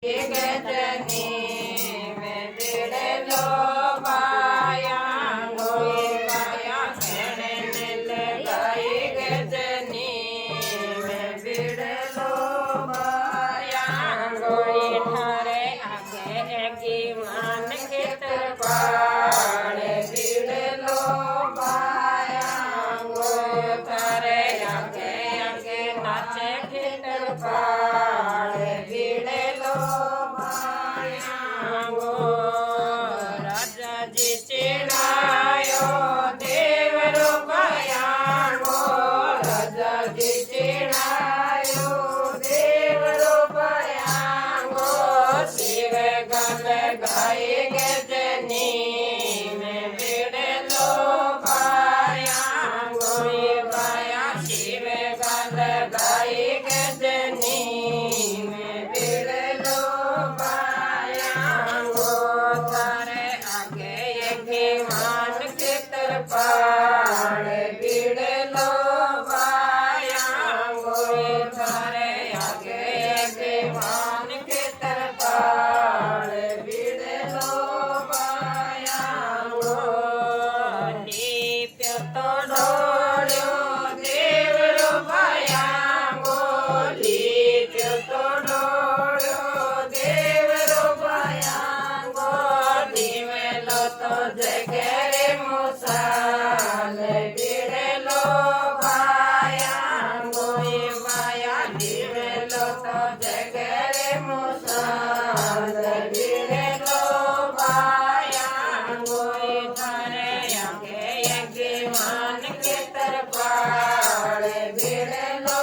गजनी में बिड़लो बाया गोई बाया खेने मिल गई गजनी में बिड़लो बाया गोई ठारे आगे की मान खेतर पाड़े बिड़लो बाया गोई ठारे आगे नाचे खेतर पाड़े बिड़लो राजाजी चिड़ायो देवरो भयांगो राजाजी चिड़ायो देवरो भयांगो शिव गल गाय गजनी में बिड़लो भयांगो भया शिव गल गाय गजनी में बिड़लो मान के तरपाड़ बिड़लो बायांगो थारे आगे मान के तरपाड़ बिड़लो बायांगो लीप्यो तो ढोळ्यो देवरो बायांगो लीप्यो तो ढोळ्यो देवरो बायांगो दिवेलो तो जगरे मुसाल बिड़लो बायांगो बाया दिवेलो तो जगरे मुसाल बिड़लो बायांगो थारे आगे मान के तरपाड़ बिड़लो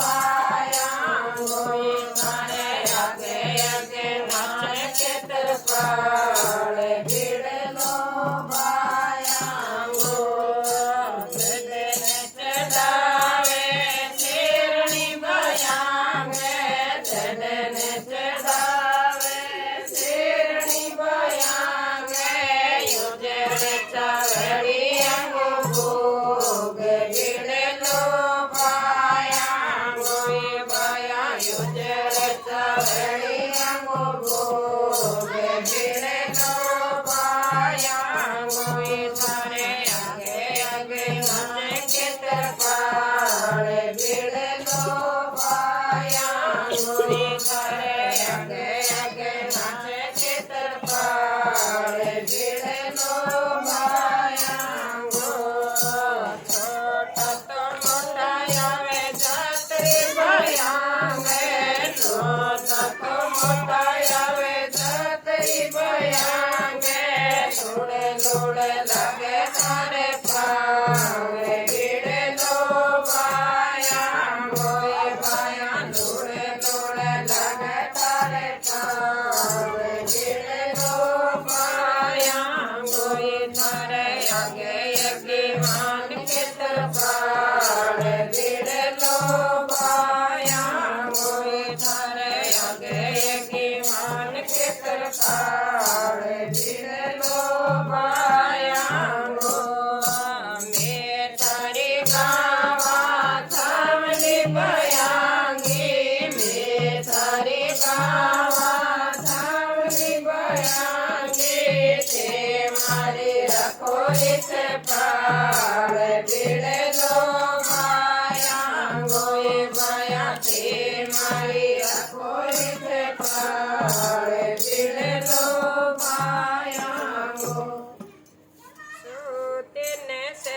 बायांगो थारे आगे नाच के तरपाड़ बिड़लो बायांगो चढ़ावे शेरनी बयांगे चढ़न चढ़ावे शेरनी बयांगे युजर चावड़ी अंगो भोग बिड़लो बायांगो बाया युजर चावड़ी अंगो भोग बिड़लो बायांगो थारे आगे नाच के तरपाड़ बिड़लो बायांगो थारे आगे नाच के तरपाड़ बिड़लो बायांगो छोटा तो मोटा आवे जात्री बयांगे छोटा तो मोटा आवे जात्री बयांगे लूड़े लूड़े लगे थारे पावे बिड़लो बायांगो बाया लूड़े लूड़े लगे थारे पावे बिड़लो बायांगो थारे आगे मान के तरपाड़ बिड़लो बायांगो थारे आगे मान के तरपाड़ बिड़लो बायांगो मैं थारी गावा थामली बयांगी मैं थारी गावा थामली बयांगी ते मारी रखोली से पाड़ बिड़लो बायांगो बाया ते मारी रखोली से पाड़ बिड़लो बायांगो सूतिन से